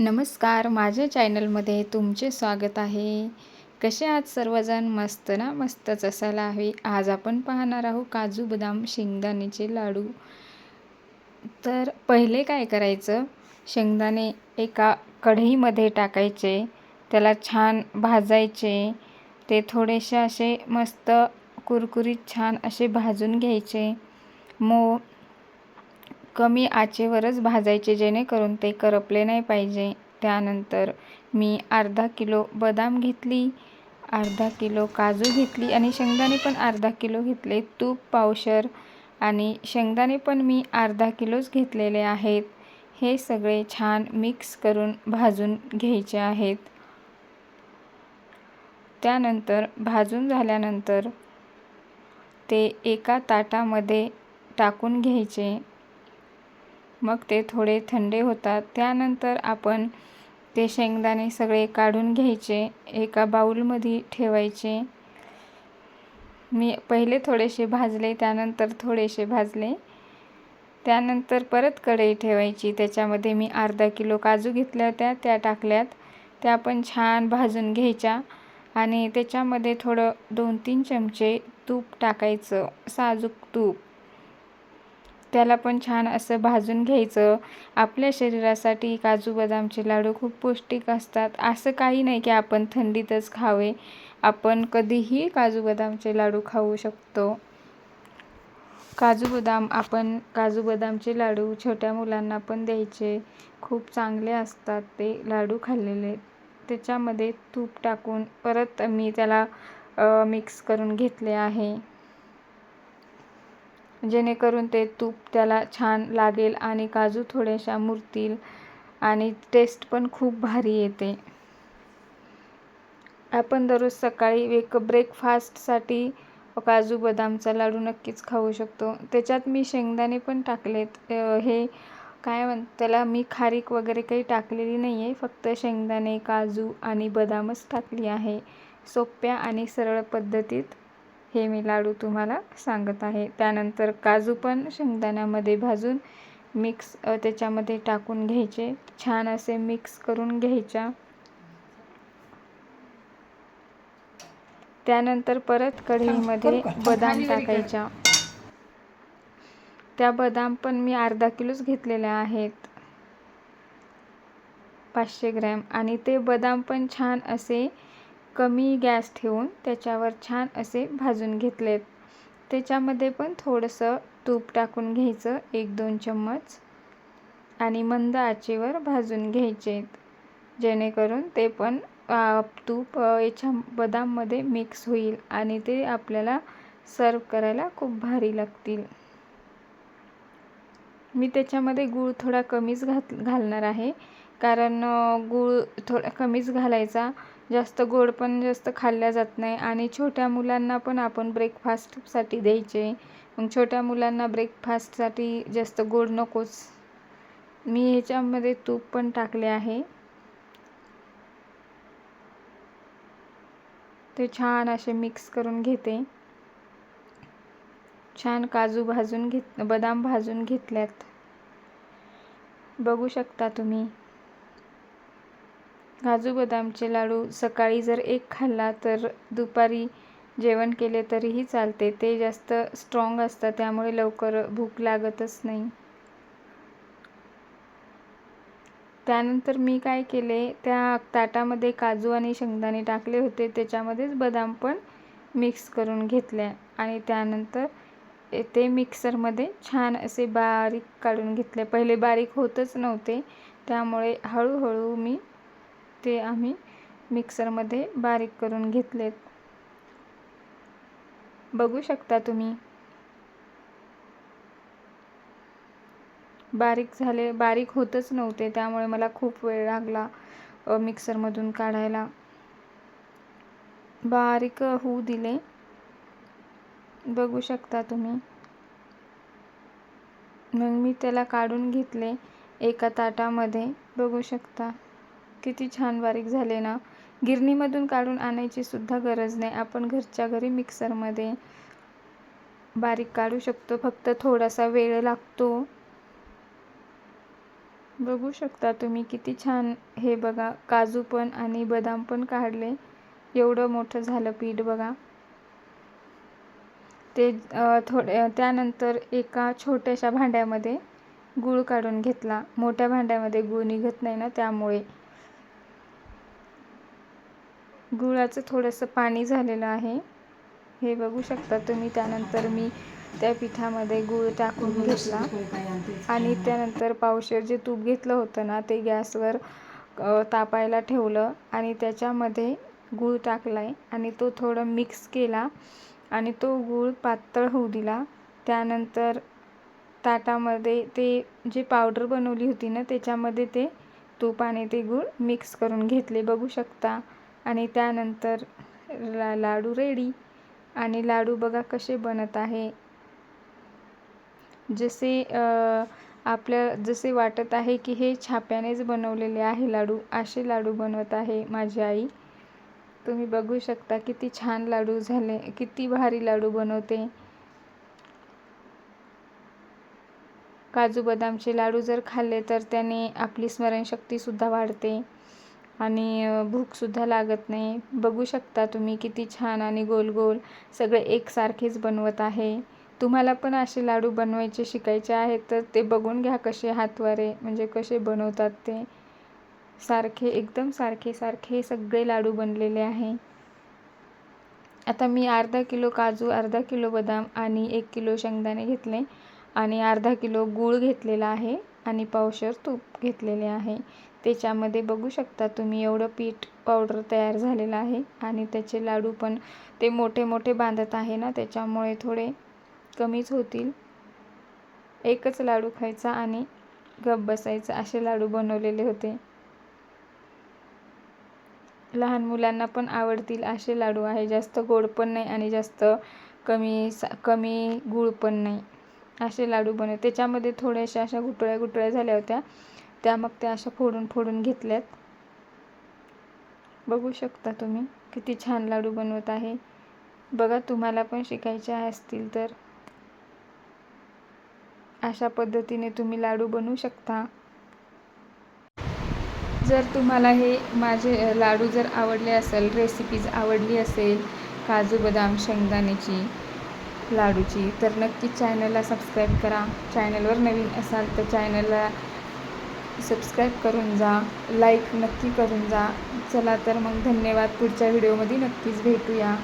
नमस्कार, माझ्या चॅनलमध्ये तुमचे स्वागत आहे. कसे आहात सर्वजण? मस्त ना? मस्तच असायला हवे. आज आपण पाहणार आहोत काजू बदाम शेंगदाण्याचे लाडू. तर पहिले काय करायचं, शेंगदाणे एका कढईमध्ये टाकायचे, त्याला छान भाजायचे. ते थोडेसे असे मस्त कुरकुरीत छान असे भाजून घ्यायचे. कमी आचेवरच भाजायचे, जेणेकरून ते करपले नाही पाहिजे. त्यानंतर मी अर्धा किलो बदाम घेतली, अर्धा किलो काजू घेतली आणि शेंगदाणे पण अर्धा किलो घेतले. तूप पावशर आणि शेंगदाणे पण मी अर्धा किलोच घेतलेले आहेत. हे सगळे छान मिक्स करून भाजून घ्यायचे आहेत. त्यानंतर भाजून झाल्यानंतर ते एका ताटामध्ये टाकून घ्यायचे. मग ते थोडे थंडे होतात. त्यानंतर आपण ते शेंगदाणे सगळे काढून घ्यायचे, एका बाउलमध्ये ठेवायचे. मी पहिले थोडेसे भाजले, त्यानंतर थोडेसे भाजले. त्यानंतर परत कढई ठेवायची. त्याच्यामध्ये मी अर्धा किलो काजू घेतल्या होत्या, त्या टाकल्यात. त्या पण छान भाजून घ्यायच्या आणि त्याच्यामध्ये थोडं 2-3 चमचे तूप टाकायचं, साजूक तूप. त्याला पण छान असं भाजून घ्यायचं. आपल्या शरीरासाठी काजू बदामचे लाडू खूप पौष्टिक असतात. असं काही नाही की आपण थंडीतच खावे, आपण कधीही काजू बदामचे लाडू खाऊ शकतो. काजू बदामचे लाडू छोट्या मुलांना पण द्यायचे, खूप चांगले असतात ते लाडू खाल्लेले. त्याच्यामध्ये तूप टाकून परत मी त्याला मिक्स करून घेतले आहे, जेणेकरून ते तूप त्याला छान लागेल आणि काजू थोड्याशा मुरतील आणि टेस्ट पण खूप भारी येते. आपण दररोज सकाळी एक ब्रेकफास्टसाठी काजू बदामचा लाडू नक्कीच खाऊ शकतो. त्याच्यात मी शेंगदाणे पण टाकलेत. हे त्याला मी खारीक वगैरे काही टाकलेली नाही आहे, फक्त शेंगदाणे, काजू आणि बदामच टाकली आहे. सोप्या आणि सरळ पद्धतीत हे मी लाडू तुम्हाला सांगत आहे. त्यानंतर काजू पण शेंगदाण्यामध्ये भाजून त्याच्यामध्ये टाकून घ्यायचे, छान असे मिक्स करून घ्यायच्या. त्यानंतर परत कढईमध्ये बदाम टाकायच्या. त्या बदाम पण मी अर्धा किलोच घेतलेल्या आहेत, 500 ग्रॅम. आणि ते बदाम पण छान असे कमी गॅस ठेवून त्याच्यावर छान असे भाजून घेतलेत. त्याच्यामध्ये पण थोडंसं तूप टाकून घ्यायचं, 1-2 चम्मच, आणि मंद आचेवर भाजून घ्यायचे, जेणेकरून ते पण तूप याच्या बदाममध्ये मिक्स होईल आणि ते आपल्याला सर्व करायला खूप भारी लागतील. मी त्याच्यामध्ये गूळ थोडा कमीच घालणार आहे, कारण गूळ थोडा कमीच घालायचा. जास्त गोड पण जास्त खाल्ल्या जात नाही आणि छोट्या मुलांना पण आपण ब्रेकफास्टसाठी द्यायचे. मग छोट्या मुलांना ब्रेकफास्टसाठी जास्त गोड नकोच. मी ह्याच्यामध्ये तूप पण टाकले आहे. ते छान असे मिक्स करून घेते. छान बदाम भाजून घेतल्यात, बघू शकता तुम्ही. काजू बदामचे लाडू सकाळी जर एक खाल्ला तर दुपारी जेवण केले तरीही चालते. ते जास्त स्ट्रॉंग असतात, त्यामुळे लवकर भूक लागतच नाही. त्यानंतर मी काय केले, त्या ताटामध्ये काजू आणि शेंगदाणे टाकले होते, त्याच्यामध्येच बदाम पण मिक्स करून घेतल्या आणि त्यानंतर ते मिक्सरमध्ये छान असे बारीक काढून घेतले. पहिले बारीक होतच नव्हते, त्यामुळे हळूहळू आम्ही मिक्सरमध्ये बारीक करून घेतलेत, बघू शकता तुम्ही. बारीक होतच नव्हते, त्यामुळे मला खूप वेळ लागला मिक्सरमधून काढायला. बारीक होऊ दिले, बघू शकता तुम्ही. मग मी त्याला काढून घेतले एका ताटामध्ये, बघू शकता किती छान बारीक झाले ना. गिरणीमधून काढून आणायची सुद्धा गरज नाही, आपण घरच्या घरी मिक्सरमध्ये बारीक काढू शकतो. फक्त थोडासा वेळ लागतो. बघू शकता तुम्ही किती छान. हे बघा, काजू पण आणि बदाम पण काढले. एवढं मोठं झालं पीठ बघा. ते त्यानंतर एका छोट्याशा भांड्यामध्ये गूळ काढून घेतला. मोठ्या भांड्यामध्ये गूळ निघत नाही ना, त्यामुळे गुळाचं थोडंसं पाणी झालेलं आहे, हे बघू शकता तुम्ही. त्यानंतर मी त्या पिठामध्ये गूळ टाकून घेतला आणि त्यानंतर पावशेर जे तूप घेतलं होतं ना, ते गॅसवर तापायला ठेवलं आणि त्याच्यामध्ये गूळ टाकला आहे आणि तो थोडं मिक्स केला आणि तो गूळ पातळ होऊ दिला. त्यानंतर ताटामध्ये ते जे पावडर बनवली होती ना, त्याच्यामध्ये ते तूप आणि ते गूळ मिक्स करून घेतले, बघू शकता. आणि त्यानंतर लाडू रेडी. आणि लाडू बघा कसे बनत आहे. जसे वाटत आहे की हे छाप्यानेच बनवलेले आहे लाडू, असे लाडू बनवत आहे माझी आई. तुम्ही बघू शकता किती छान लाडू झाले, किती भारी लाडू बनवते. काजू बदामचे लाडू जर खाल्ले तर त्याने आपली स्मरणशक्तीसुद्धा वाढते आणि भूकसुद्धा लागत नाही. बघू शकता तुम्ही किती छान आणि गोल गोल सगळे एकसारखेच बनवत आहे. तुम्हाला पण असे लाडू बनवायचे शिकायचे आहेत तर ते बघून घ्या कसे हातवारे, म्हणजे कसे बनवतात ते. सारखे एकदम सारखे सगळे लाडू बनलेले आहे. आता मी अर्धा किलो काजू, अर्धा किलो बदाम आणि 1 किलो शेंगदाणे घेतले आणि अर्धा किलो गूळ घेतलेला आहे आणि पावशेर तूप घेतलेले आहे. त्याच्यामध्ये बघू शकता तुम्ही एवढं पीठ पावडर तयार झालेलं आहे आणि त्याचे लाडू पण ते मोठे मोठे बांधत आहे ना, त्याच्यामुळे थोडे कमीच होतील. एकच लाडू खायचा आणि गप बसायचं, असे लाडू बनवलेले होते. लहान मुलांना पण आवडतील असे लाडू आहे. जास्त गोड पण नाही आणि जास्त कमी गूळ पण नाही, असे लाडू बनव. त्याच्यामध्ये थोड्याशा अशा गुठळ्या झाल्या होत्या, त्या मग त्या अशा फोडून घेतल्यात. बघू शकता तुम्ही किती छान लाडू बनवत आहे. बघा, तुम्हाला पण शिकायचे असतील तर अशा पद्धतीने तुम्ही लाडू बनवू शकता. जर तुम्हाला हे माझे लाडू जर आवडले असेल, रेसिपीज आवडली असेल काजू बदाम शेंगदाण्याची लाडूची, तर नक्की चॅनलला सबस्क्राईब करा. चॅनलवर नवीन असाल तर चॅनलला सबस्क्राईब करून जा, लाईक नक्की करून जा. चला तर मग धन्यवाद. पुढच्या व्हिडिओमध्ये नक्कीच भेटूया.